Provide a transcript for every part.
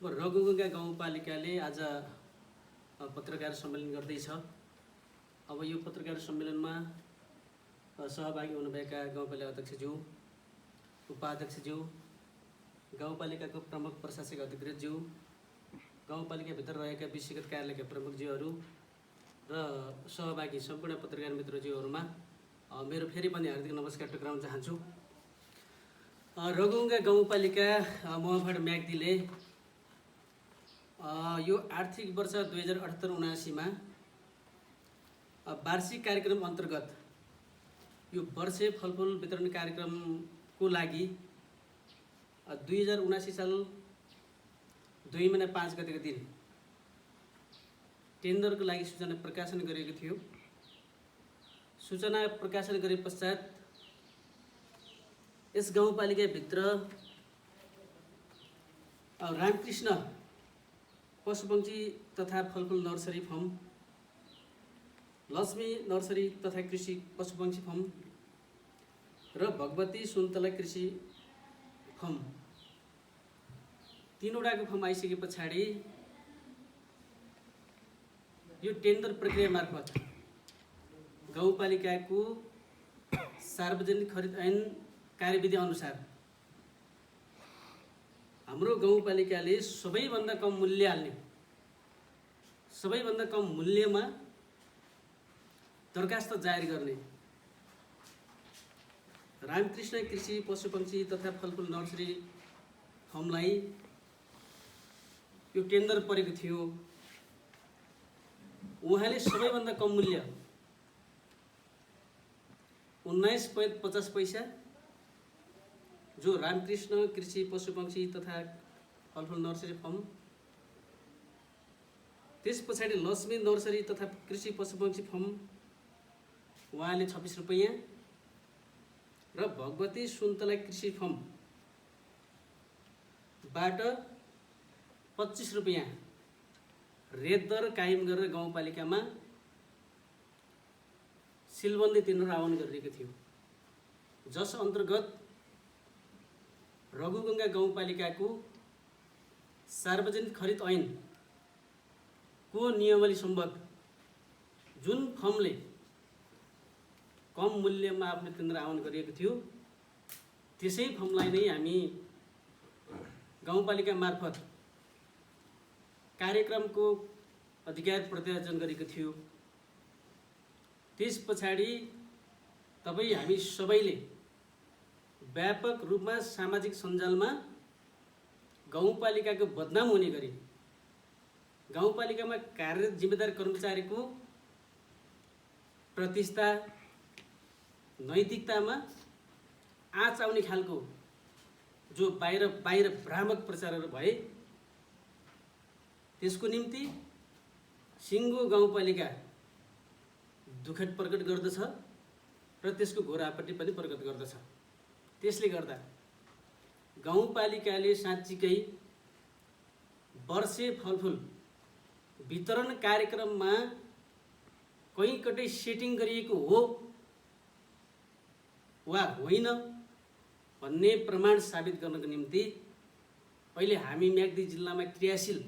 रघुगङ्गा गाउँपालिकाले आज पत्रकार सम्मेलन गर्दैछ। अब यो पत्रकार सम्मेलनमा सहभागी हुनुभएका गाउँपालिका अध्यक्षज्यू, उपाध्यक्षज्यू, गाउँपालिकाको प्रमुख प्रशासक अधिकृतज्यू, गाउँपालिकाभित्र रहेका विषयगत कार्यालयका प्रमुखज्यूहरू र सहभागी सम्पूर्ण पत्रकार मित्रज्यूहरूमा मेरो फेरि पनि हार्दिक नमस्कार टक्राउन चाहन्छु। रघुगङ्गा गाउँपालिका मोहफाड म्याग्दीले यो आर्थिक वर्ष 2078-79 मा वार्षिक कार्यक्रम अन्तर्गत यो वर्षे फलफुल वितरण कार्यक्रमको लागि 2079 साल 2 महिना 5 गतेको दिन टेन्डरको लागि सूचना प्रकाशन गरेको थियो। सूचना प्रकाशन गरे पश्चात यस गाउँपालिकाभित्र रामकृष्ण पशुपक्षी तथा फलफुल नर्सरी फर्म, लक्ष्मी नर्सरी तथा कृषि पशुपक्षी फर्म र भगवती सुन्तला कृषि फर्म, तीनवटाको फर्म आइसके पछाडि यो टेन्डर प्रक्रिया मार्फत गाउँपालिकाको सार्वजनिक खरिद ऐन कार्यविधि अनुसार हाम्रो गाउँपालिकाले सबैभन्दा कम मूल्य हाल्ने, सबैभन्दा कम मूल्यमा दरखास्त जारी गर्ने रामकृष्ण कृषि पशुपक्षी तथा फलफुल नर्सरी फर्मलाई यो टेन्डर परेको थियो। उहाँले सबैभन्दा कम मूल्य 19.50 पैसा जो रामकृष्ण कृषि पशुपक्षी तथा फलफुल नर्सरी फर्म, त्यस पछाडि लक्ष्मी नर्सरी तथा कृषि पशुपक्षी फर्म उहाँले 26 रुपैयाँ र भगवती सुन्तला कृषि फर्मबाट 25 रुपैयाँ रेट दर कायम गरेर गाउँपालिकामा सिलबन्दी तिर्न आह्वान गरिएको थियो। जस अन्तर्गत रघुगङ्गा गाउँपालिकाको सार्वजनिक खरिद ऐनको नियमावली सम्बद्ध जुन फर्मले कम मूल्यमा आफ्नो टेन्डर आह्वान गरिएको थियो त्यसै फर्मलाई नै हामी गाउँपालिका मार्फत कार्यक्रमको अधिकार प्रत्यार्जन गरेको थियो। त्यस पछाडि हामी सबैले व्यापक रूपमा सामाजिक सञ्जालमा गाउँपालिकाको बदनाम हुने गरी गाउँपालिकामा कार्यरत जिम्मेदार कर्मचारीको प्रतिष्ठा नैतिकतामा आँच आउने खालको जो बाहिर भ्रामक प्रचारहरू भए त्यसको निम्ति सिङ्गो गाउँपालिका दुःख प्रकट गर्दछ र त्यसको घोर आपत्ति पनि प्रकट गर्दछ। त्यसले गर्दा गाउँपालिकाले साँच्चीकै वर्षे फलफुल वितरण कार्यक्रममा कहीँ कतै सेटिङ गरिएको हो वा होइन भन्ने प्रमाण साबित गर्नको निम्ति अहिले हामी म्याग्दी जिल्लामा क्रियाशील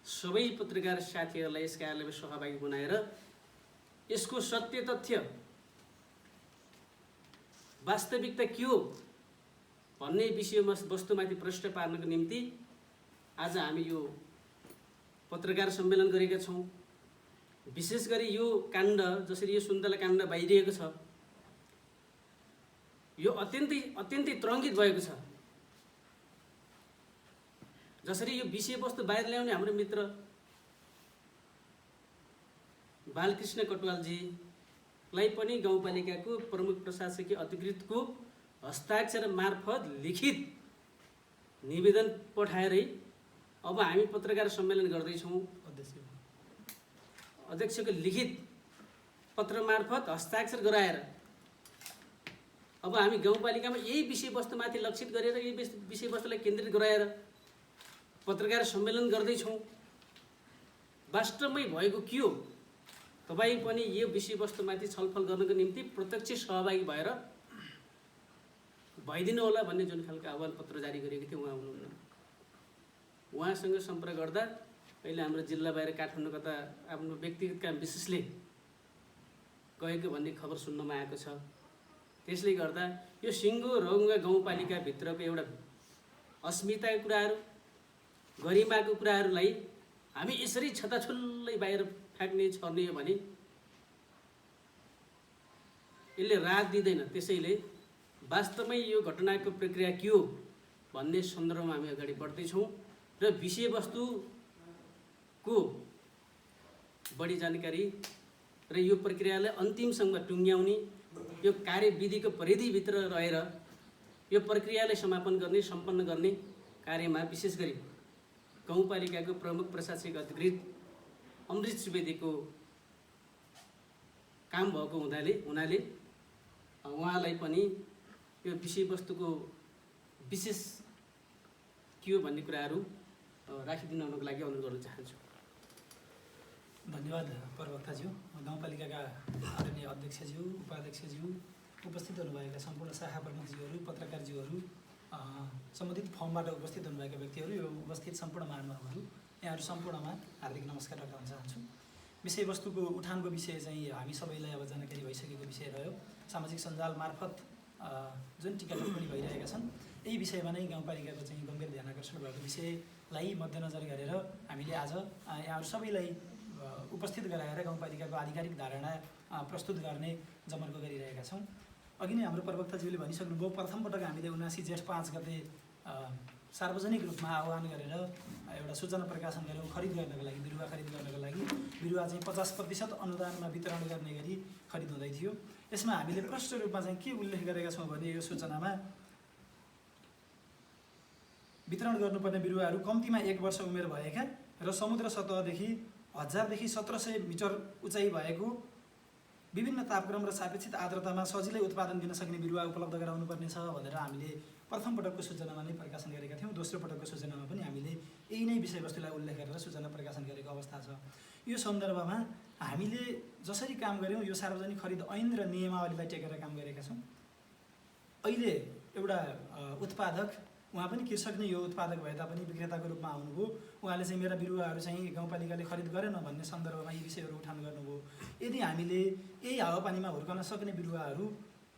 सबै पत्रकार साथीहरूलाई यस कार्यालयमा सहभागी बनाएर यसको सत्य तथ्य वास्तविकता के हो भन्ने विषयमा वस्तुमाथि प्रश्न पार्नको निम्ति आज हामी यो पत्रकार सम्मेलन गरेका छौँ। विशेष गरी यो काण्ड जसरी यो सुन्तला काण्ड भइरहेको छ यो अत्यन्तै तरङ्गित भएको छ। जसरी यो विषयवस्तु बाहिर ल्याउने हाम्रो मित्र बालकृष्ण कटुवालजीलाई पनि गाउँपालिकाको प्रमुख प्रशासकीय अधिकृतको हस्ताक्षर मार्फत लिखित निवेदन पठाएरै अब हामी पत्रकार सम्मेलन गर्दैछौँ। अध्यक्षको लिखित पत्र मार्फत हस्ताक्षर गराएर अब हामी गाउँपालिकामा यही विषयवस्तुमाथि लक्षित गरेर यही विषयवस्तुलाई केन्द्रित गराएर पत्रकार सम्मेलन गर्दैछौँ। वास्तवमै भएको के हो तपाईँ पनि यो विषयवस्तुमाथि छलफल गर्नको निम्ति प्रत्यक्ष सहभागी भएर भइदिनु होला भन्ने जुन खालको आह्वान पत्र जारी गरेको थियो उहाँ हुनुहुन्न। उहाँसँग सम्पर्क गर्दा अहिले हाम्रो जिल्ला बाहिर काठमाडौँ कता आफ्नो व्यक्तिगत काम विशेषले गएको भन्ने खबर सुन्नमा आएको छ। त्यसले गर्दा यो सिङ्गो रौङ्गा गाउँपालिकाभित्रको एउटा अस्मिताको कुराहरू, गरिमाको कुराहरूलाई हामी यसरी छताछुल्लै बाहिर फ्याँक्ने छर्ने हो भने यसले राहत दिँदैन। त्यसैले वास्तवमै यो घटनाको प्रक्रिया के हो भन्ने सन्दर्भमा हामी अगाडि बढ्दैछौँ र विषयवस्तुको बढी जानकारी र यो प्रक्रियालाई अन्तिमसम्म टुङ्ग्याउने, यो कार्यविधिको परिधिभित्र रहेर यो प्रक्रियालाई समापन गर्ने, सम्पन्न गर्ने कार्यमा विशेष गरी गाउँपालिकाको प्रमुख प्रशासनिक अधिकृत अमृत सुवेदीको काम भएको हुनाले उहाँलाई पनि यो विषयवस्तुको विशेष के हो भन्ने कुराहरू राखिदिनुको लागि अनुरोध गर्न चाहन्छु। धन्यवाद प्रवक्ताज्यू। गाउँपालिकाका आदरणीय अध्यक्षज्यू, उपाध्यक्षज्यू, उपस्थित हुनुभएका सम्पूर्ण शाखा प्रमुखज्यूहरू, पत्रकारज्यूहरू, सम्बन्धित फर्मबाट उपस्थित हुनुभएका व्यक्तिहरू, यो उपस्थित सम्पूर्ण महानुभावहरू, यहाँहरू सम्पूर्णमा हार्दिक नमस्कार राख्न चाहन्छु। विषयवस्तुको उठानको विषय चाहिँ हामी सबैलाई अब जानकारी भइसकेको विषय रह्यो। सामाजिक सञ्जाल मार्फत जुन टिका टिप्पणी भइरहेका छन्, यही विषयमा नै गाउँपालिकाको चाहिँ गम्भीर ध्यान आकर्षण भएको विषयलाई मध्यनजर गरेर हामीले आज यहाँहरू सबैलाई उपस्थित गराएर गाउँपालिकाको आधिकारिक धारणा प्रस्तुत गर्ने जमर्को गरिरहेका छौँ। अघि नै हाम्रो प्रवक्ताज्यूले भनिसक्नुभयो, प्रथम पटक हामीले 79 जेठ 5 गते सार्वजनिक रूपमा आह्वान गरेर एउटा सूचना प्रकाशन गऱ्यौँ। खरिद गर्नको लागि, बिरुवा खरिद गर्नको लागि बिरुवा चाहिँ 50% अनुदानमा वितरण गर्ने गरी खरिद हुँदै थियो। यसमा हामीले प्रष्ट रूपमा चाहिँ के उल्लेख गरेका छौँ भने यो सूचनामा वितरण गर्नुपर्ने बिरुवाहरू कम्तीमा 1 वर्ष उमेर भएका र समुद्र सतहदेखि 1000 देखि 1700 मिटर उचाइ भएको, विभिन्न तापक्रम र सापेक्षित आर्द्रतामा सजिलै उत्पादन दिन सक्ने बिरुवा उपलब्ध गराउनुपर्ने छ भनेर हामीले प्रथम पटकको सूचनामा नै प्रकाशन गरेका थियौँ। दोस्रो पटकको सूचनामा पनि हामीले यही नै विषयवस्तुलाई उल्लेख गरेर सूचना प्रकाशन गरेको अवस्था छ। यो सन्दर्भमा हामीले जसरी काम गऱ्यौँ, यो सार्वजनिक खरिद ऐन र नियमावलीलाई टेकेर काम गरेका छौँ। अहिले एउटा उत्पादक, उहाँ पनि कृषक नै यो उत्पादक भए तापनि विक्रेताको रूपमा आउनुभयो। उहाँले चाहिँ मेरा बिरुवाहरू चाहिँ गाउँपालिकाले खरिद गरेन भन्ने सन्दर्भमा यी विषयहरू उठान गर्नुभयो। यदि हामीले यही हावापानीमा हुर्कन सक्ने बिरुवाहरू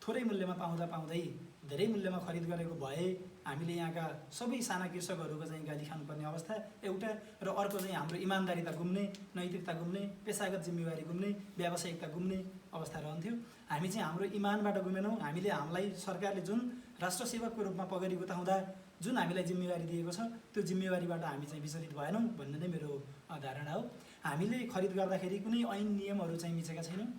थोरै मूल्यमा पाउँदै धेरै मूल्यमा खरिद गरेको भए हामीले यहाँका सबै साना कृषकहरूको चाहिँ गाली खानुपर्ने अवस्था एउटा, र अर्को चाहिँ हाम्रो इमान्दारिता गुम्ने, नैतिकता गुम्ने, पेसागत जिम्मेवारी गुम्ने, व्यावसायिकता गुम्ने अवस्था रहन्थ्यो। हामी चाहिँ हाम्रो इमानबाट गुमेनौँ। हामीले हामीलाई सरकारले जुन राष्ट्र सेवकको रूपमा पगडी गुताउँदा जुन हामीलाई जिम्मेवारी दिएको छ, त्यो जिम्मेवारीबाट हामी चाहिँ विचलित भएनौँ भन्ने नै मेरो धारणा हो। हामीले खरिद गर्दाखेरि कुनै ऐन नियमहरू चाहिँ मिचेका छैनौँ।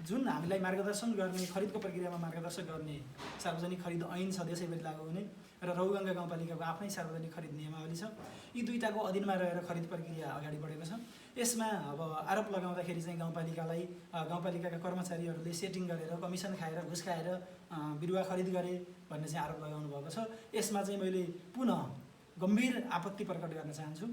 जुन हामीलाई मार्गदर्शन गर्ने, खरिदको प्रक्रियामा मार्गदर्शन गर्ने सार्वजनिक खरिद ऐन छ, देशैभरि लागू हुने, र रौगङ्गा गाउँपालिकाको आफ्नै सार्वजनिक खरिद नियमावली छ। यी दुईटाको अधीनमा रहेर खरिद प्रक्रिया अगाडि बढेको छ। यसमा अब आरोप लगाउँदाखेरि चाहिँ गाउँपालिकाका कर्मचारीहरूले सेटिङ गरेर, कमिसन खाएर, घुस खाएर बिरुवा खरिद गरे भन्ने चाहिँ आरोप लगाउनु भएको छ। यसमा चाहिँ मैले पुनः गम्भीर आपत्ति प्रकट गर्न चाहन्छु।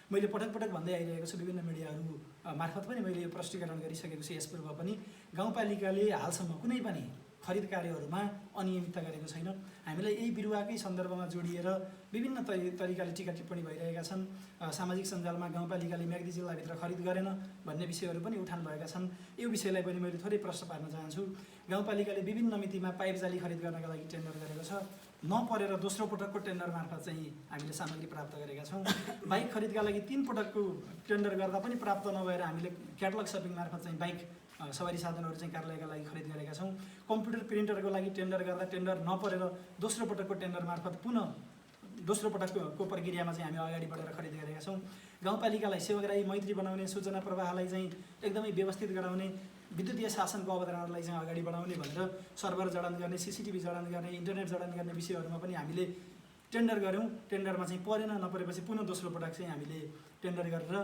मैले पटक पटक भन्दै आइरहेको छु, विभिन्न मिडियाहरू मार्फत पनि मैले यो प्रष्टीकरण गरिसकेको छु। यसपूर्व पनि गाउँपालिकाले हालसम्म कुनै पनि खरिद कार्यहरूमा अनियमितता गरेको छैन। हामीलाई यही बिरुवाकै सन्दर्भमा जोडिएर विभिन्न तरिकाले टिका टिप्पणी भइरहेका छन्। सामाजिक सञ्जालमा गाउँपालिकाले म्याग्दी जिल्लाभित्र खरिद गरेन भन्ने विषयहरू पनि उठान भएका छन्। यो विषयलाई पनि मैले थोरै प्रश्न पार्न चाहन्छु। गाउँपालिकाले विभिन्न मितिमा पाइप जाली खरिद गर्नका लागि टेन्डर गरेको छ। नपरेर दोस्रो पटकको टेन्डर मार्फत चाहिँ हामीले सामग्री प्राप्त गरेका छौँ। बाइक खरिदका लागि 3 पटकको टेन्डर गर्दा पनि प्राप्त नभएर हामीले क्याटलग सपिङ मार्फत चाहिँ बाइक सवारी साधनहरू चाहिँ कार्यालयका लागि खरिद गरेका छौँ। कम्प्युटर प्रिन्टरको लागि टेन्डर गर्दा टेन्डर नपरेर दोस्रो पटकको टेन्डर मार्फत पुनः दोस्रो पटकको प्रक्रियामा चाहिँ हामी अगाडि बढेर खरिद गरेका छौँ। गाउँपालिकालाई सेवाग्राही मैत्री बनाउने, सूचना प्रवाहलाई चाहिँ एकदमै व्यवस्थित गराउने, विद्युतीय शासनको अवधारणालाई चाहिँ अगाडि बढाउने भनेर सर्भर जडान गर्ने, CCTV जडान गर्ने, इन्टरनेट जडान गर्ने विषयहरूमा पनि हामीले टेन्डर गऱ्यौँ। टेन्डरमा चाहिँ परेन, नपरेपछि पुनः दोस्रो पटक चाहिँ हामीले टेन्डर गरेर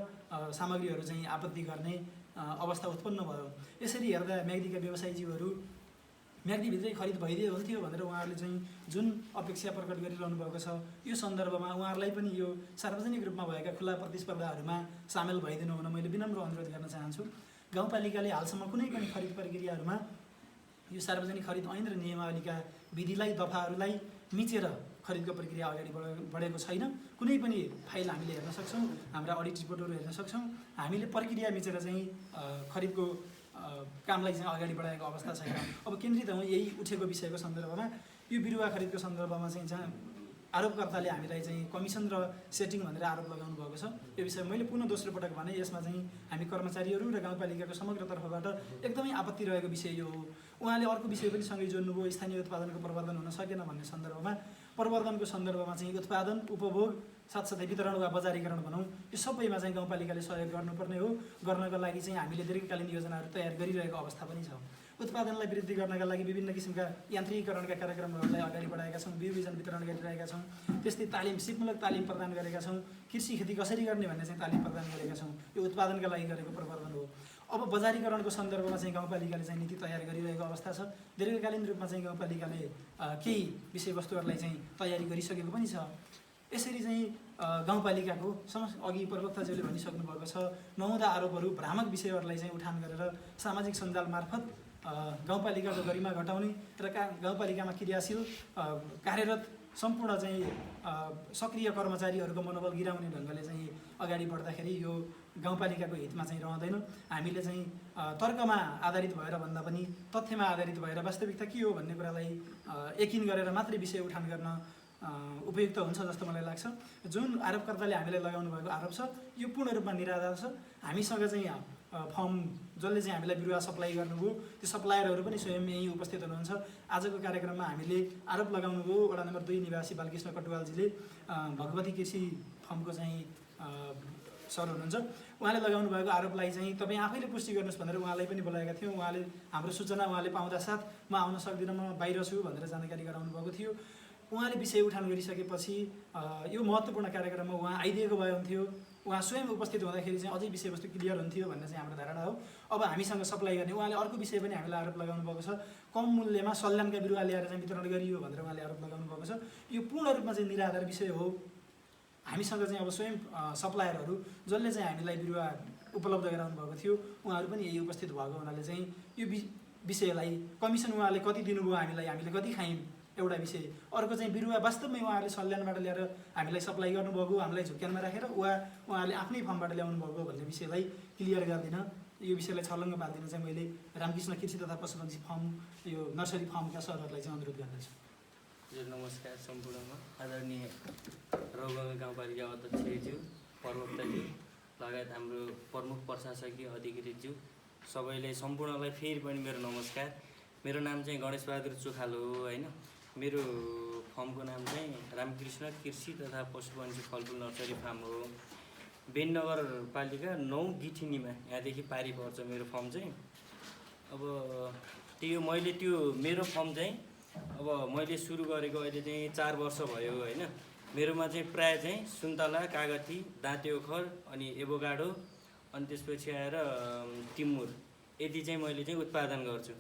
सामग्रीहरू चाहिँ आपत्ति गर्ने अवस्था उत्पन्न भयो। यसरी हेर्दा म्याग्दीका व्यवसायीज्यूहरू म्याग्दीभित्रै खरिद भइदिए हुन्थ्यो भनेर उहाँहरूले चाहिँ जुन अपेक्षा प्रकट गरिरहनु भएको छ, यो सन्दर्भमा उहाँहरूलाई पनि यो सार्वजनिक रूपमा भएका खुला प्रतिस्पर्धाहरूमा सामेल भइदिनु हुन मैले विनम्र अनुरोध गर्न चाहन्छु। गाउँपालिकाले हालसम्म कुनै पनि खरिद प्रक्रियाहरूमा यो सार्वजनिक खरिद ऐन र नियमावलीका विधिलाई, दफाहरूलाई मिचेर खरिदको प्रक्रिया अगाडि बढेको छैन। कुनै पनि फाइल हामीले हेर्न सक्छौँ, हाम्रा अडिट रिपोर्टहरू हेर्न सक्छौँ। हामीले प्रक्रिया मिचेर चाहिँ खरिदको कामलाई चाहिँ अगाडि बढाएको अवस्था छैन। अब केन्द्रित हौँ यही उठेको विषयको सन्दर्भमा। यो बिरुवा खरिदको सन्दर्भमा चाहिँ जहाँ आरोपकर्ताले हामीलाई चाहिँ कमिसन र सेटिङ भनेर आरोप लगाउनु भएको छ, यो विषय मैले पुनः दोस्रो पटक भने यसमा चाहिँ हामी कर्मचारीहरू र गाउँपालिकाको समग्र तर्फबाट एकदमै आपत्ति रहेको विषय यो हो। उहाँले अर्को विषय पनि सँगै जोड्नुभयो, स्थानीय उत्पादनको प्रवर्धन हुन सकेन भन्ने सन्दर्भमा। प्रवर्धनको सन्दर्भमा चाहिँ उत्पादन, उपभोग, साथसाथै वितरण वा बजारीकरण भनौँ, यो सबैमा चाहिँ गाउँपालिकाले सहयोग गर्नुपर्ने हो। गर्नको लागि चाहिँ हामीले दीर्घकालीन योजनाहरू तयार गरिरहेको अवस्था पनि छ। उत्पादनलाई वृद्धि गर्नका लागि विभिन्न किसिमका यान्त्रिकीकरणका कार्यक्रमहरूलाई अगाडि बढाएका छौँ, बिउ बिजन वितरण गरिरहेका छौँ। त्यस्तै सिपमूलक तालिम प्रदान गरेका छौँ। कृषि खेती कसरी गर्ने भन्ने चाहिँ तालिम प्रदान गरेका छौँ। यो उत्पादनका लागि गरेको प्रवर्धन हो। अब बजारीकरणको सन्दर्भमा चाहिँ गाउँपालिकाले चाहिँ नीति तयार गरिरहेको अवस्था छ। दीर्घकालीन रूपमा चाहिँ गाउँपालिकाले केही विषयवस्तुहरूलाई चाहिँ तयारी गरिसकेको पनि छ। यसरी चाहिँ गाउँपालिकाको अघि प्रवक्ताज्यूले भनिसक्नु भएको छ, नहुँदा आरोपहरू, भ्रामक विषयहरूलाई चाहिँ उठान गरेर सामाजिक सञ्जाल मार्फत गाउँपालिकाको गरिमा घटाउने र गाउँपालिकामा क्रियाशील कार्यरत सम्पूर्ण चाहिँ सक्रिय कर्मचारीहरूको मनोबल गिराउने ढङ्गले चाहिँ अगाडि बढ्दाखेरि यो गाउँपालिकाको हितमा चाहिँ रहँदैन। हामीले चाहिँ तर्कमा आधारित भएर भन्दा पनि तथ्यमा आधारित भएर वास्तविकता के हो भन्ने कुरालाई यकिन गरेर मात्रै विषय उठान गर्न उपयुक्त हुन्छ जस्तो मलाई लाग्छ। जुन आरोपकर्ताले हामीलाई लगाउनु भएको आरोप छ यो पूर्ण रूपमा निराधार छ। हामीसँग चाहिँ फर्म जसले चाहिँ हामीलाई बिरुवा सप्लाई गर्नुभयो त्यो सप्लायरहरू पनि स्वयं यहीँ उपस्थित हुनुहुन्छ। आजको कार्यक्रममा हामीले आरोप लगाउनुभयो वडा नम्बर 2 निवासी बालकृष्ण कटुवालजीले, भगवती कृषि फर्मको चाहिँ सर हुनुहुन्छ। उहाँले लगाउनु भएको आरोपलाई चाहिँ तपाईँ आफैले पुष्टि गर्नुहोस् भनेर उहाँलाई पनि बोलाएका थियौँ। उहाँले हाम्रो सूचना उहाँले पाउँदा साथ म आउन सक्दिनँ, म बाहिर छु भनेर जानकारी गराउनु भएको थियो। उहाँले विषय उठान गरिसकेपछि यो महत्त्वपूर्ण कार्यक्रममा उहाँ आइदिएको भए हुन्थ्यो, उहाँ स्वयं उपस्थित हुँदाखेरि चाहिँ अझै विषयवस्तु क्लियर हुन्थ्यो भन्ने चाहिँ हाम्रो धारणा हो। अब हामीसँग सप्लाई गर्ने उहाँले अर्को विषय पनि हामीलाई आरोप लगाउनु भएको छ, कम मूल्यमा सल्यानका बिरुवा ल्याएर चाहिँ वितरण गरियो भनेर उहाँले आरोप लगाउनु भएको छ। यो पूर्ण रूपमा चाहिँ निराधार विषय हो। हामीसँग चाहिँ अब स्वयं सप्लायरहरू जसले चाहिँ हामीलाई बिरुवा उपलब्ध गराउनु भएको थियो उहाँहरू पनि यही उपस्थित भएको हुनाले चाहिँ यो विषयलाई कमिसन उहाँले कति दिनुभयो, हामीले कति खायौँ एउटा विषय, अर्को चाहिँ बिरुवा वास्तवमै उहाँहरूले सल्यानबाट ल्याएर हामीलाई सप्लाई गर्नुभएको, हामीलाई झुक्क्यानमा राखेर उहाँहरूले आफ्नै फर्मबाट ल्याउनु भएको भन्ने विषयलाई क्लियर गर्दिनँ। यो विषयलाई छर्लङ्ग पार्दिन चाहिँ मैले रामकृष्ण कृषि तथा पशुपन्छी फर्म यो नर्सरी फर्मका सरहरूलाई चाहिँ अनुरोध गर्दछु। नमस्कार सम्पूर्णमा आदरणीय रौगाउँ गाउँपालिका अध्यक्षज्यू, प्रवक्ताज्यू लगायत हाम्रो प्रमुख प्रशासकीय अधिकृतज्यू सबैलाई सम्पूर्णलाई फेरि पनि मेरो नमस्कार। मेरो नाम चाहिँ गणेश बहादुर चोखालो हो होइन। मेरो फर्मको नाम चाहिँ रामकृष्ण कृषि तथा पशुपन्छी फलफुल नर्सरी फार्म हो। बेन नगरपालिका 9 गिठिनीमा यहाँदेखि पारी पर्छ मेरो फर्म चाहिँ। अब त्यो मेरो फर्म चाहिँ अब मैले सुरु गरेको अहिले चाहिँ 4 वर्ष भयो होइन। मेरोमा चाहिँ प्रायः चाहिँ सुन्तला, कागती, दाँते ओखर अनि एभोकाडो अनि त्यसपछि आएर टिमुर यति चाहिँ मैले चाहिँ उत्पादन गर्छु।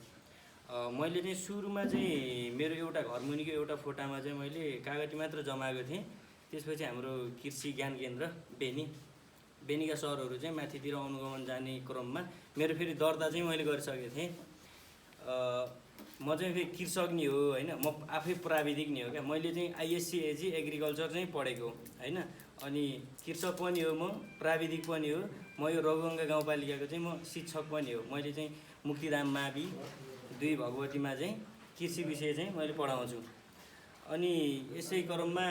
मैले चाहिँ सुरुमा चाहिँ मेरो एउटा घरमुनिको एउटा फोटामा चाहिँ मैले कागती मात्र जमाएको थिएँ। त्यसपछि हाम्रो कृषि ज्ञान केन्द्र बेनीका सरहरू चाहिँ माथितिर अनुगमन जाने क्रममा मेरो फेरि दर्ता चाहिँ मैले गरिसकेको थिएँ। म चाहिँ फेरि कृषक नि हो होइन, म आफै प्राविधिक नि हो क्या। मैले चाहिँ आइएससी एजी एग्रिकल्चर चाहिँ पढेको होइन, अनि कृषक पनि हो, म प्राविधिक पनि हो। म यो रौगाउँ गाउँपालिकाको चाहिँ म शिक्षक पनि हो। मैले चाहिँ मुक्तिधाम मावि 2 भगवतीमा चाहिँ कृषि विषय चाहिँ मैले पढाउँछु। अनि यसै क्रममा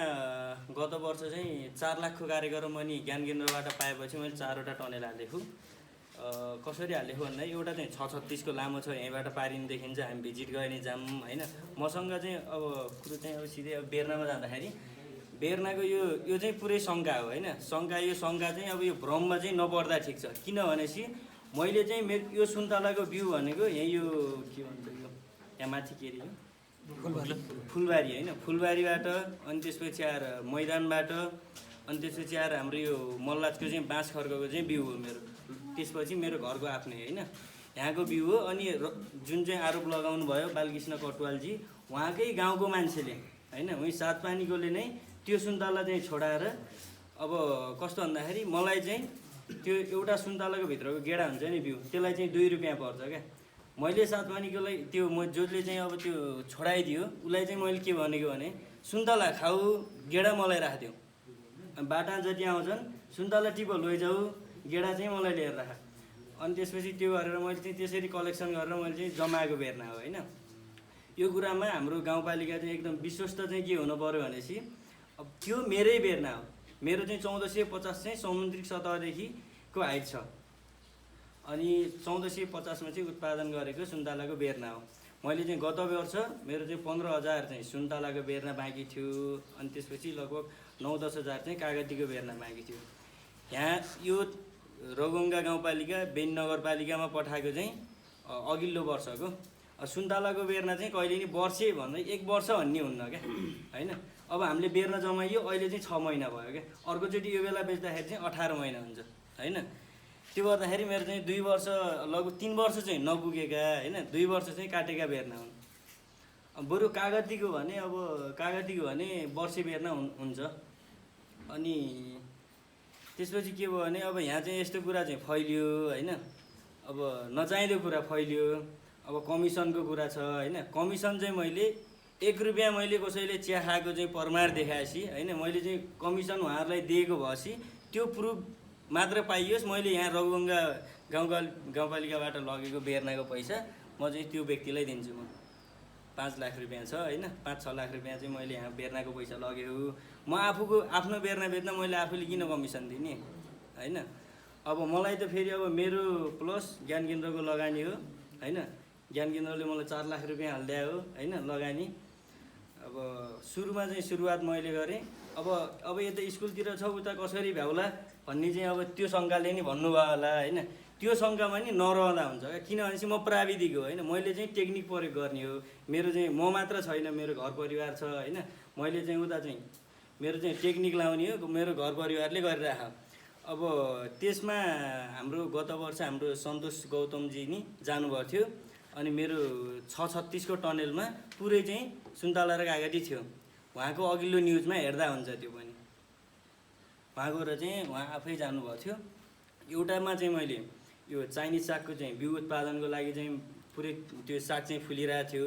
गत वर्ष चाहिँ 4 लाखको कार्यक्रम अनि ज्ञान केन्द्रबाट पाएपछि मैले 4वटा टनेल हालेको। कसरी हालेको भन्दा एउटा चाहिँ 636 को लामो छ, यहीँबाट पारिनदेखि चाहिँ हामी भिजिट गर्ने जाऊँ होइन। मसँग चाहिँ अब कुरो चाहिँ अब सिधै अब बेर्नामा जाँदाखेरि बेर्नाको यो चाहिँ पुरै शङ्का हो होइन। यो शङ्का चाहिँ अब यो भ्रममा चाहिँ नपर्दा ठिक छ। किनभनेपछि मैले चाहिँ मेरो यो सुन्तलाको बिउ भनेको यहीँ यो के भन्छ यो यहाँ माथि के अरे यो फुलबारी होइन, फुलबारीबाट अनि त्यसपछि आएर मैदानबाट अनि त्यसपछि आएर हाम्रो यो मल्लाजको चाहिँ बाँस खर्कको चाहिँ बिउ हो मेरो। त्यसपछि मेरो घरको आफ्नै होइन यहाँको बिउ हो। अनि जुन चाहिँ आरोप लगाउनु भयो बालकृष्ण कटुवालजी, उहाँकै गाउँको मान्छेले होइन, उही 7 पानीकोले नै त्यो सुन्तला चाहिँ छोडाएर अब कस्तो भन्दाखेरि मलाई चाहिँ त्यो एउटा सुन्तलाको भित्रको गेडा हुन्छ नि बिउ, त्यसलाई चाहिँ 2 रुपियाँ पर्छ क्या। मैले 7 पानीकोलाई त्यो जसले चाहिँ अब त्यो छोडाइदियो उसलाई चाहिँ मैले के भनेको भने सुन्तला खाऊ गेडा मलाई राखिदेऊ, बाटा जति आउँछन् सुन्तला टिप लैजाऊ, गेडा चाहिँ मलाई लिएर राख। अनि त्यसपछि त्यो गरेर मैले चाहिँ त्यसरी कलेक्सन गरेर मैले चाहिँ जमाएको बेर्ना हो होइन। यो कुरामा हाम्रो गाउँपालिका चाहिँ एकदम विश्वस्त चाहिँ के हुनु पऱ्यो भनेपछि अब त्यो मेरै बेर्ना हो। मेरो चाहिँ 1450 चाहिँ समुद्रिक सतहदेखिको हाइट छ, अनि 1450मा चाहिँ उत्पादन गरेको सुन्तलाको बेर्ना हो। मैले चाहिँ गत वर्ष मेरो चाहिँ 15,000 चाहिँ सुन्तलाको बेर्ना बाँकी थियो, अनि त्यसपछि लगभग 9-10 हजार चाहिँ कागतीको बेर्ना बाँकी थियो। यहाँ यो रौगङ्गा गाउँपालिका बेन नगरपालिकामा पठाएको चाहिँ अघिल्लो वर्षको सुन्तलाको बेर्ना चाहिँ कहिले नि वर्षे भन्दै 1 वर्ष भन्ने हुन्न क्या होइन। अब हामीले बेर्ना जमाइयो अहिले चाहिँ 6 महिना भयो क्या, अर्कोचोटि यो बेला बेच्दाखेरि चाहिँ 18 महिना हुन्छ होइन। त्यो गर्दाखेरि मेरो चाहिँ 2 वर्ष लगभग 3 वर्ष चाहिँ नपुगेका होइन, 2 वर्ष चाहिँ काटेका बेर्ना हुन्। अब बरु कागतीको भने वर्षे बेर्ना हुन्छ। अनि त्यसपछि के भयो भने अब यहाँ चाहिँ यस्तो कुरा चाहिँ फैलियो होइन, अब नचाहिँदो कुरा फैलियो। अब कमिसनको कुरा छ होइन, कमिसन चाहिँ मैले 1 रुपियाँ मैले कसैले चिया खाएको चाहिँ प्रमाण देखाएपछि होइन, मैले चाहिँ कमिसन उहाँहरूलाई दिएको भएपछि त्यो प्रुफ मात्र पाइयोस् मैले यहाँ रौगङ्गा गाउँपालिकाबाट लगेको बेर्नाको पैसा म चाहिँ त्यो व्यक्तिलाई दिन्छु। म 5 लाख रुपियाँ छ होइन, 5-6 लाख रुपियाँ चाहिँ मैले यहाँ बेर्नाको पैसा लगेको, म आफ्नो बेर्ना बेच्दा मैले आफूले किन कमिसन दिने होइन। अब मलाई त फेरि अब मेरो प्लस ज्ञान केन्द्रको लगानी हो होइन, ज्ञान केन्द्रले मलाई 4 लाख रुपियाँ हालिदिया हो होइन लगानी। अब सुरुमा चाहिँ सुरुवात मैले गरेँ, अब यता स्कुलतिर छ उता कसरी भ्याउला भन्ने चाहिँ अब त्यो शङ्काले नि भन्नुभयो होला होइन। त्यो शङ्कामा नि नरहँदा हुन्छ क्या, किनभनेपछि म प्राविधिक हो होइन, मैले चाहिँ टेक्निक प्रयोग गर्ने हो। मेरो चाहिँ म मात्र छैन, मेरो घर परिवार छ होइन, मैले चाहिँ उता चाहिँ मेरो चाहिँ टेक्निक लाउने हो, मेरो घर परिवारले गरिराख। अब त्यसमा हाम्रो गत वर्ष हाम्रो सन्तोष गौतमजी नि जानुभएको थियो, अनि मेरो 636 को टनेलमा पुरै चाहिँ सुन्तला र कागती थियो। उहाँको अघिल्लो न्युजमा हेर्दा हुन्छ त्यो पनि, उहाँ गएर चाहिँ उहाँ आफै जानुभएको थियो। एउटामा चाहिँ मैले यो चाइनिज सागको चाहिँ बिउ उत्पादनको लागि चाहिँ पुरै त्यो साग चाहिँ फुलिरहेको थियो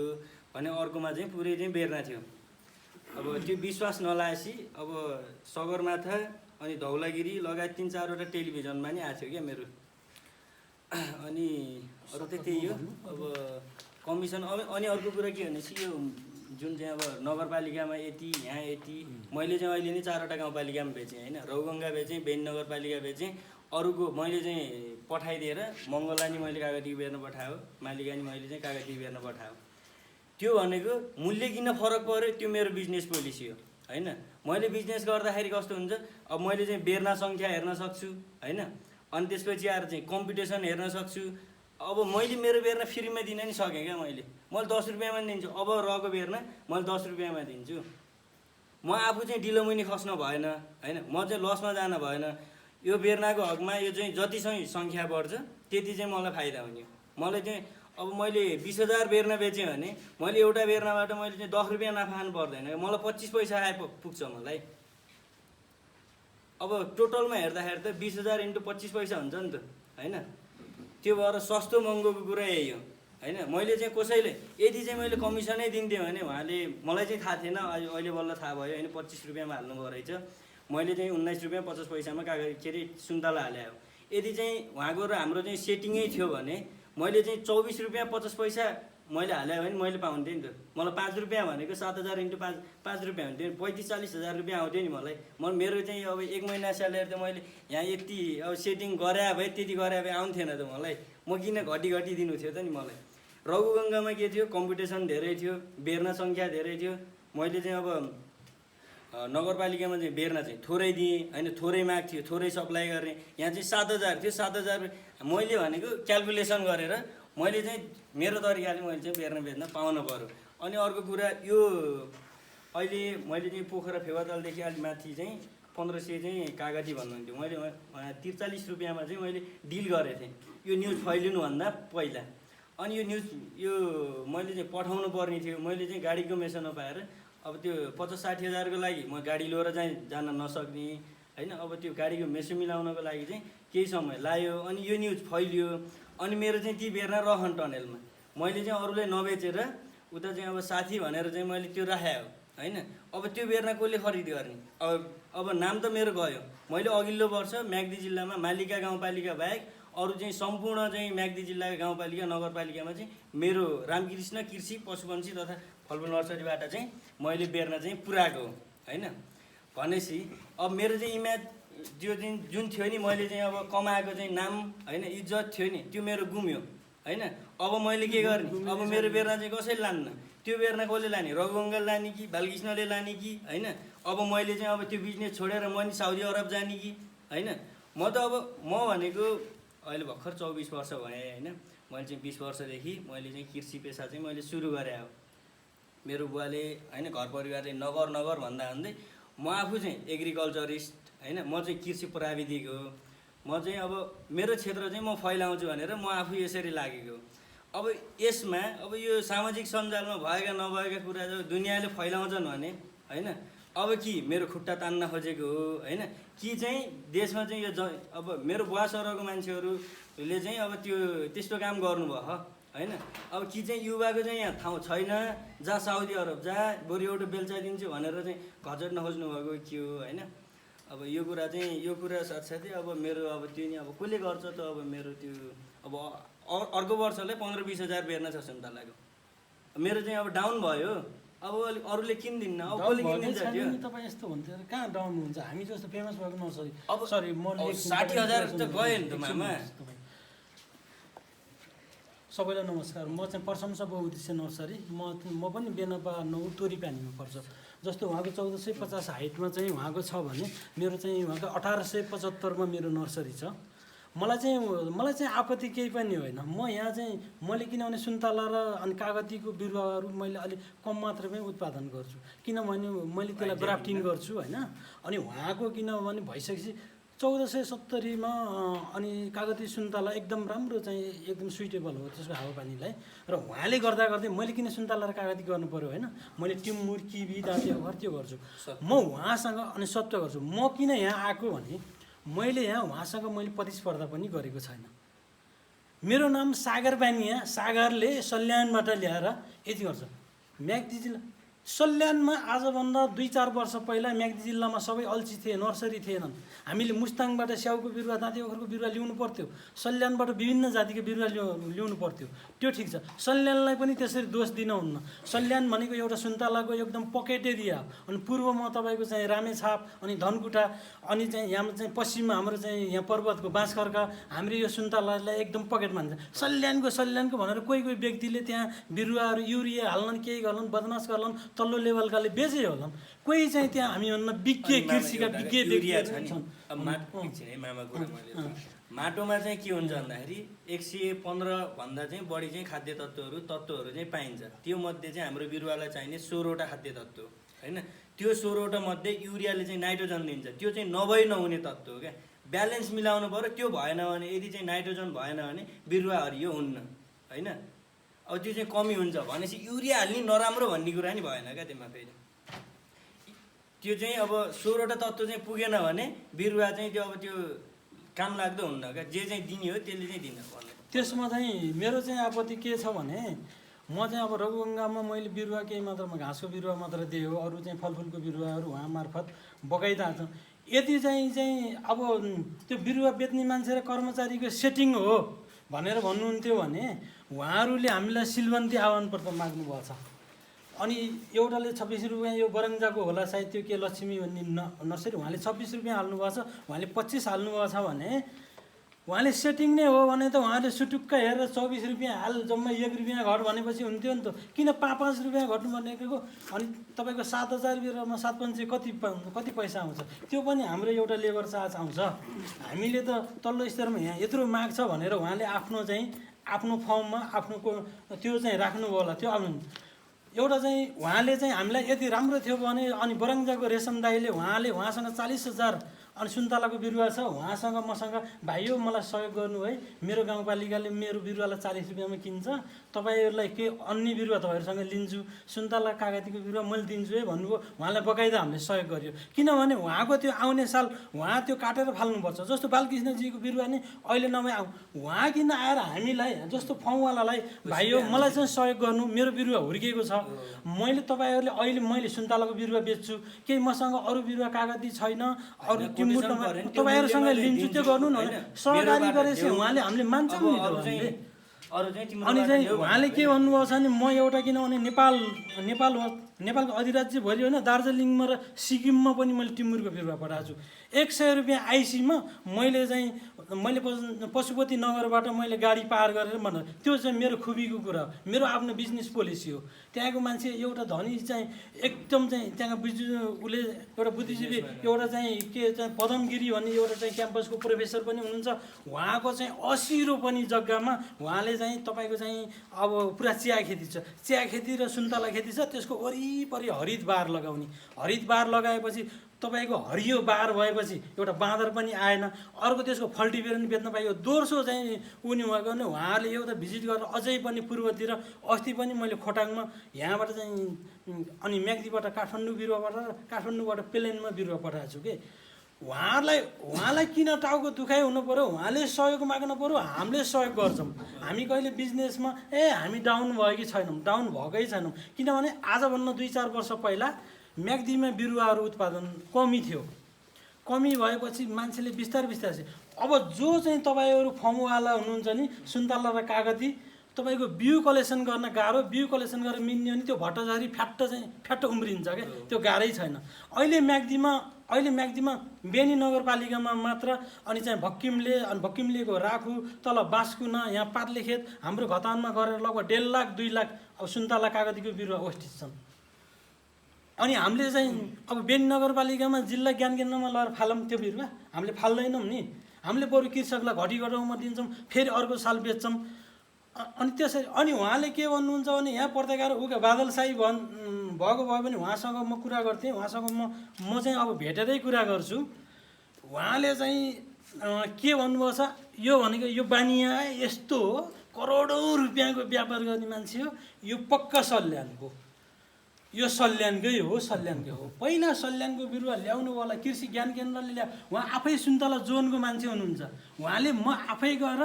भने, अर्कोमा चाहिँ पुरै चाहिँ बेर्ना थियो। अब त्यो विश्वास नलाएपछि अब सगरमाथा अनि धौलागिरी लगायत 3-4वटा टेलिभिजनमा नि आएको थियो क्या मेरो। अनि अरू त त्यही हो। अब कमिसन अनि अर्को कुरा के भनेपछि यो जुन चाहिँ अब नगरपालिकामा यति यहाँ यति, मैले चाहिँ अहिले नै 4वटा गाउँपालिकामा बेचेँ होइन, रौगङ्गा बेचेँ, बेन नगरपालिका बेचेँ, अरूको मैले चाहिँ पठाइदिएर मङ्गला नि मैले कागती बेर्न पठायो, मालिका नि मैले चाहिँ कागती बेर्न पठायो। त्यो भनेको मूल्य किन फरक पऱ्यो त्यो मेरो बिजनेस पोलिसी हो होइन। मैले बिजनेस गर्दाखेरि कस्तो हुन्छ, अब मैले चाहिँ बेर्ना सङ्ख्या हेर्न सक्छु होइन, अनि त्यसपछि आएर चाहिँ कम्पिटिसन हेर्न सक्छु। अब मैले मेरो बेर्ना फ्रीमा दिन नि सकेँ क्या, मैले 10 रुपियाँमा दिन्छु। अब रहेको बेर्ना मैले 10 रुपियाँमा दिन्छु। म आफू चाहिँ डिलोमुनि खस्न भएन होइन, म चाहिँ लसमा जान भएन। यो बेर्नाको हकमा यो चाहिँ जति चाहिँ सङ्ख्या बढ्छ त्यति चाहिँ मलाई फाइदा हुने। मलाई चाहिँ अब मैले 20,000 बेर्ना बेचेँ भने मैले एउटा बेर्नाबाट मैले चाहिँ 10 रुपियाँ नाफा खानु पर्दैन, मलाई 25 पैसा आए पुग्छ मलाई। अब टोटलमा हेर्दाखेरि त 20,000 × 25 पैसा हुन्छ नि त होइन। त्यो भएर सस्तो महँगोको कुरा यही हो होइन। मैले चाहिँ कसैले यदि चाहिँ मैले कमिसनै दिन्थेँ भने उहाँले मलाई चाहिँ थाहा थिएन, अहिले बल्ल थाहा भयो होइन, 25 रुपियाँमा हाल्नुभयो रहेछ। मैले चाहिँ 19 रुपियाँ 50 पैसामा सुन्तला हाले हो। यदि चाहिँ उहाँको र हाम्रो चाहिँ सेटिङै थियो भने मैले चाहिँ 24 रुपियाँ 50 पैसा मैले हालेँ भने मैले पाउँथेँ नि त। मलाई 5 रुपियाँ भनेको 7,000 × 5 रुपियाँ हुन्थ्यो, 35-40 हजार रुपियाँ आउँथ्यो नि मलाई। मेरो चाहिँ अब 1 महिना स्यालेरी त मैले यहाँ यति अब सेटिङ गरे भए त्यति गरे भए आउँथेन त मलाई। म किन घटी दिनु थियो त नि मलाई। रघुगङ्गामा के थियो, कम्पिटिसन धेरै थियो, बेर्ना सङ्ख्या धेरै थियो। मैले चाहिँ अब नगरपालिकामा चाहिँ बेर्ना चाहिँ थोरै दिएँ होइन, थोरै माग थियो, थोरै सप्लाई गर्ने। यहाँ चाहिँ 7,000 थियो, 7,000 मैले भनेको क्यालकुलेसन गरेर मैले चाहिँ मेरो तरिकाले मैले चाहिँ बेर्ना बेच्न पाउनु पऱ्यो। अनि अर्को कुरा यो अहिले मैले चाहिँ पोखरा फेवातालदेखि अलिक माथि चाहिँ 1500 चाहिँ कागती भन्नुहुन्थ्यो, मैले 43 रुपियाँमा चाहिँ मैले डिल गरेको थिएँ यो न्युज फैलिनुभन्दा पहिला। अनि यो न्युज यो मैले चाहिँ पठाउनु पर्ने थियो, मैले चाहिँ गाडीको मेसो नपाएर अब त्यो 50-60 हजारको लागि म गाडी लिएर जान नसक्ने होइन। अब त्यो गाडीको मेसो मिलाउनको लागि चाहिँ केही समय लाग्यो। अनि यो न्युज फैलियो, अनि मेरो चाहिँ ती बेर्ना रहन टनेलमा मैले चाहिँ अरूले नबेचेर उता चाहिँ अब साथी भनेर चाहिँ मैले त्यो राखेँ हो होइन। अब त्यो बेरमा कसले खरिद गर्ने? अब नाम त मेरो गयो। मैले अघिल्लो वर्ष म्याग्दी जिल्लामा मालिका गाउँपालिका बाहेक अरू चाहिँ सम्पूर्ण चाहिँ म्याग्दी जिल्लाको गाउँपालिका नगरपालिकामा चाहिँ मेरो रामकृष्ण कृषि पशुपन्छी तथा फलफुल नर्सरीबाट चाहिँ मैले बेर्ना चाहिँ पुऱ्याएको हो होइन। भनेपछि अब मेरो चाहिँ इमेज त्यो चाहिँ जुन थियो नि, मैले चाहिँ अब कमाएको चाहिँ नाम होइन इज्जत थियो नि, त्यो मेरो गुम्यो होइन। अब मैले के गर्ने? अब मेरो बेर्ना चाहिँ कसैले लान्न। त्यो बेर्ना कसले लाने? रघुअङ्कल लाने कि बालकृष्णले लाने कि होइन। अब मैले चाहिँ अब त्यो बिजनेस छोडेर म नि साउदी अरब जाने कि होइन। म त अब म भनेको अहिले भर्खर 24 वर्ष भएँ होइन। मैले चाहिँ 20 वर्षदेखि मैले चाहिँ कृषि पेसा चाहिँ मैले सुरु गरेँ। अब मेरो बुवाले होइन घर परिवारले नगर भन्दा भन्दै म आफू चाहिँ एग्रिकल्चरिस्ट होइन, म चाहिँ कृषि प्राविधिक हो। म चाहिँ अब मेरो क्षेत्र चाहिँ म फैलाउँछु भनेर म आफू यसरी लागेको। अब यसमा अब यो सामाजिक सञ्जालमा भएका नभएका कुरा जब दुनियाँले फैलाउँछन् भने होइन, अब कि मेरो खुट्टा तान्न खोजेको हो होइन, कि चाहिँ देशमा चाहिँ यो अब मेरो बुवा सरको मान्छेहरूले चाहिँ अब त्यो त्यस्तो काम गर्नुभयो होइन। अब कि चाहिँ युवाको चाहिँ यहाँ ठाउँ छैन, जहाँ साउदी अरब जा बरु एउटा बेलचा दिन्छु भनेर चाहिँ घचट नखोज्नु भएको के हो होइन। अब यो कुरा साथसाथै अब मेरो अब त्यो नि अब कसले गर्छ त? अब मेरो त्यो अब अर्को वर्षलाई 15-20 हजार बेर्ना छ सुन्तलाको। मेरो चाहिँ अब डाउन भयो। अब अरूले किन्दिन्न, अब कसले किनिदिन्छ त्यो? तपाईँ यस्तो भन्थ्यो कहाँ डाउन हुन्छ? हामी जस्तो फेमस भएको नर्सरी अब सरी म 60,000 त गयो नि त मामा। सबैलाई नमस्कार। म चाहिँ प्रशंसा बहुउद्देश्य नर्सरी, म पनि बेनपा तोरी पानीमा पर्छ। जस्तो उहाँको 1450 हाइटमा चाहिँ उहाँको छ भने मेरो चाहिँ उहाँको 1875मा मेरो नर्सरी छ। मलाई चाहिँ आपत्ति केही पनि होइन। म यहाँ चाहिँ मैले किनभने सुन्तला र अनि कागतीको बिरुवाहरू मैले अलिक कम मात्रामै उत्पादन गर्छु, किनभने मैले त्यसलाई ग्राफ्टिङ गर्छु होइन। अनि उहाँको किनभने भइसकेपछि 1470मा अनि कागती सुन्तला एकदम राम्रो चाहिँ एकदम सुइटेबल हो त्यसको हावापानीलाई। र उहाँले गर्दै मैले किन सुन्तला र कागती गर्नु पऱ्यो होइन। मैले टिमुर किबी दाँते त्यो गर्छु म उहाँसँग अनि सत्व गर्छु। म किन यहाँ आएको भने मैले यहाँ उहाँसँग मैले प्रतिस्पर्धा पनि गरेको छैन। मेरो नाम सागर बानिया, सागरले सल्यानबाट ल्याएर यति गर्छ। म्याग्दी जिल्ला सल्यानमा आजभन्दा 2-4 वर्ष पहिला म्याग्दी जिल्लामा सबै अल्छी थिए, नर्सरी थिएनन्। हामीले मुस्ताङबाट स्याउको बिरुवा दाँते ओखरको बिरुवा ल्याउनु पर्थ्यो, सल्यानबाट विभिन्न जातिको बिरुवा ल्याउनु पर्थ्यो। त्यो ठिक छ, सल्यानलाई पनि त्यसरी दोष दिन हुन्न। सल्यान भनेको एउटा सुन्तलाको एकदम पकेट एरिया। अनि पूर्वमा तपाईँको चाहिँ रामेछाप अनि धनकुटा अनि चाहिँ यहाँ चाहिँ पश्चिममा हाम्रो चाहिँ यहाँ पर्वतको बाँसखर्का हामीले यो सुन्तलालाई एकदम पकेट मान्छ। सल्यानको भनेर कोही व्यक्तिले त्यहाँ बिरुवाहरू युरिया हाल्छन्, केही गर्छन्, बदमास गर्छन्, तल्लो लेभलकाले बेचे होलान्। कोही चाहिँ त्यहाँ हामीभन्दा विज्ञ कृषिका विज्ञ व्यक्तिहरू छन्। अब माटोमा चाहिँ के हुन्छ भन्दाखेरि 115 भन्दा चाहिँ बढी चाहिँ खाद्य तत्त्वहरू चाहिँ पाइन्छ। त्यो मध्ये चाहिँ हाम्रो बिरुवालाई चाहिने 16वटा खाद्य तत्त्व होइन। त्यो 16वटा मध्ये युरियाले चाहिँ नाइट्रोजन दिन्छ। त्यो चाहिँ नहुने तत्त्व हो क्या। ब्यालेन्स मिलाउनु पर्यो। त्यो भएन भने, यदि चाहिँ नाइट्रोजन भएन भने बिरुवा हरियो हुन्न होइन। अब त्यो चाहिँ कमी हुन्छ भनेपछि युरिया हाल्ने नराम्रो भन्ने कुरा नि भएन क्या त्यसमा। फेरि त्यो चाहिँ अब 16वटा तत्त्व चाहिँ पुगेन भने बिरुवा चाहिँ त्यो अब त्यो काम लाग्दो हुन्न क्या। जे चाहिँ दिने हो त्यसले चाहिँ दिन पर्ने। त्यसमा चाहिँ मेरो चाहिँ आपत्ति के छ भने म चाहिँ अब रघुगङ्गामा मैले बिरुवा केही मात्रामा घाँसको बिरुवा मात्र दिएँ हो, अरू चाहिँ फलफुलको बिरुवाहरू उहाँ मार्फत बगाइरहेको छ। यदि चाहिँ अब त्यो बिरुवा बेच्ने मान्छे र कर्मचारीको सेटिङ हो भनेर भन्नुहुन्थ्यो भने उहाँहरूले हामीलाई सिलवन्ती आह्वान पत्र माग्नुभएको छ। अनि एउटाले 26 रुपियाँ यो बरङ्जाको होला सायद त्यो के लक्ष्मी भन्ने नर्सरी, उहाँले 26 रुपियाँ हाल्नुभएको छ, उहाँले 25 हाल्नुभएको छ भने उहाँले सेटिङ नै हो भने त उहाँले सुटुक्क हेरेर 24 रुपियाँ हाल जम्मा 1 रुपियाँ घट भनेपछि हुन्थ्यो नि त। किन 5-5 रुपियाँ घट्नु भनेको? अनि तपाईँको 7,000 बिरुवामा 7-5 कति पैसा आउँछ? त्यो पनि हाम्रो एउटा लेबर चार्ज आउँछ। हामीले त तल्लो स्तरमा यहाँ यत्रो माग छ भनेर उहाँले आफ्नो फर्ममा आफ्नोको त्यो चाहिँ राख्नुभयो होला। त्यो अब एउटा चाहिँ उहाँले चाहिँ हामीलाई यदि राम्रो थियो भने अनि बरङ्जाको रेशम दाईले उहाँसँग 40,000 अनि सुन्तलाको बिरुवा छ, उहाँसँग मसँग भाइ हो मलाई सहयोग गर्नु है, मेरो गाउँपालिकाले मेरो बिरुवालाई 40 रुपियाँमा किन्छ, तपाईँहरूलाई के अन्य बिरुवा तपाईँहरूसँग लिन्छु, सुन्तला कागतीको बिरुवा मैले दिन्छु है भन्नुभयो। उहाँलाई बकाइदा हामीले सहयोग गर्यो, किनभने उहाँको त्यो आउने साल उहाँ त्यो काटेर फाल्नुपर्छ। जस्तो बालकृष्णजीको बिरुवा नि अहिले नभए उहाँ किन आएर हामीलाई जस्तो फौवालालाई भाइ हो मलाई चाहिँ सहयोग गर्नु, मेरो बिरुवा हुर्किएको छ, मैले तपाईँहरूले अहिले मैले सुन्तलाको बिरुवा बेच्छु, केही मसँग अरू बिरुवा कागती छैन, अरू टिम्बु तपाईँहरूसँग लिन्छु, त्यो गर्नु न, सहकारी गरेपछि उहाँले हामीले मान्छौँ नि त हामीले। अनि चाहिँ उहाँले के भन्नुभएको छ भने म एउटा किनभने नेपालको अधिराज्यभरि होइन दार्जिलिङमा र सिक्किममा पनि मैले टिमुरको बिरुवा पठाएको छु। 100 रुपियाँ आइसीमा मैले पशुपति नगरबाट मैले गाडी पार गरेर भन्दा त्यो चाहिँ मेरो खुबीको कुरा हो, मेरो आफ्नो बिजनेस पोलिसी हो। त्यहाँको मान्छे एउटा धनी चाहिँ एकदम चाहिँ त्यहाँको उसले एउटा बुद्धिजीवी एउटा चाहिँ के चाहिँ पदमगिरी भन्ने एउटा चाहिँ क्याम्पसको प्रोफेसर पनि हुनुहुन्छ। उहाँको चाहिँ 80 रोपनी जग्गामा उहाँले चाहिँ तपाईँको चाहिँ अब पुरा चिया खेती छ, चिया खेती र सुन्तला खेती छ, त्यसको वरिपरि हरित बार लगाउने, हरित बार लगाएपछि तपाईँको हरियो बार भएपछि एउटा बाँदर पनि आएन, अर्को त्यसको फल्टिभेर पनि बेच्न पाइयो। दोस्रो चाहिँ उनी भएको भने उहाँहरूले एउटा भिजिट गरेर अझै पनि पूर्वतिर अस्ति पनि मैले खोटाङमा यहाँबाट चाहिँ अनि म्याग्दीबाट काठमाडौँबाट प्लेनमा बिरुवा पठाएको छु कि उहाँलाई किन टाउको दुखाइ हुनु पऱ्यो, उहाँले सहयोग माग्नु पऱ्यो, हामीले सहयोग गर्छौँ। हामी कहिले बिजनेसमा हामी डाउन भयो कि छैनौँ, डाउन भएकै छैनौँ, किनभने आजभन्दा 2-4 वर्ष पहिला म्याग्दीमा बिरुवाहरू उत्पादन कमी थियो, कमी भएपछि मान्छेले बिस्तारै अब जो चाहिँ तपाईँहरू फर्मवाला हुनुहुन्छ नि सुन्तला र कागती तपाईँको बिउ कलेक्सन गर्न गाह्रो, बिउ कलेक्सन गरेर मिल्ने हो नि त्यो भट्टाझारी फ्याट्ट उम्रिन्छ क्या, त्यो गाह्रै छैन। अहिले म्याग्दीमा बेनी नगरपालिकामा मात्र अनि चाहिँ भक्किमलेको राखु तल बाँसकुना यहाँ पार्लेखेत हाम्रो घतानमा गरेर लगभग 1.5 लाख 2 लाख अब सुन्तला कागतीको बिरुवा अवस्थित छन्। अनि हामीले चाहिँ अब बेनी नगरपालिकामा जिल्ला ज्ञान केन्द्रमा लगेर फालौँ त्यो बिरुवा, हामीले फाल्दैनौँ नि, हामीले बरु कृषकलाई घटी घटाउमा दिन्छौँ, फेरि अर्को साल बेच्छौँ। अनि त्यसरी अनि उहाँले के भन्नुहुन्छ भने यहाँ पत्रकार उका बादलशाही भएको भए पनि उहाँसँग म कुरा गर्थेँ, उहाँसँग म चाहिँ अब भेटेरै कुरा गर्छु। उहाँले चाहिँ के भन्नुभएको छ, यो भनेको यो बानिया यस्तो हो, करोडौँ रुपियाँको व्यापार गर्ने मान्छे हो, यो पक्का सल्यानको, यो सल्यानकै हो। पहिला सल्यानको बिरुवा ल्याउनुवाला कृषि ज्ञान केन्द्रले उहाँ आफै सुन्तला जोनको मान्छे हुनुहुन्छ। उहाँले म आफै गएर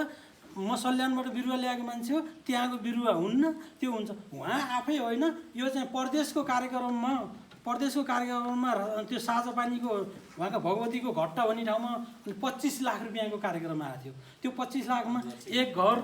म सल्यानबाट बिरुवा ल्याएको मान्छे हो, त्यहाँको बिरुवा हुन्न, त्यो हुन्छ। उहाँ आफै होइन, यो चाहिँ प्रदेशको कार्यक्रममा त्यो साझा पानीको उहाँको भगवतीको घट्टा भन्ने ठाउँमा 25 लाख रुपियाँको कार्यक्रम आएको थियो। त्यो 25 लाखमा एक घर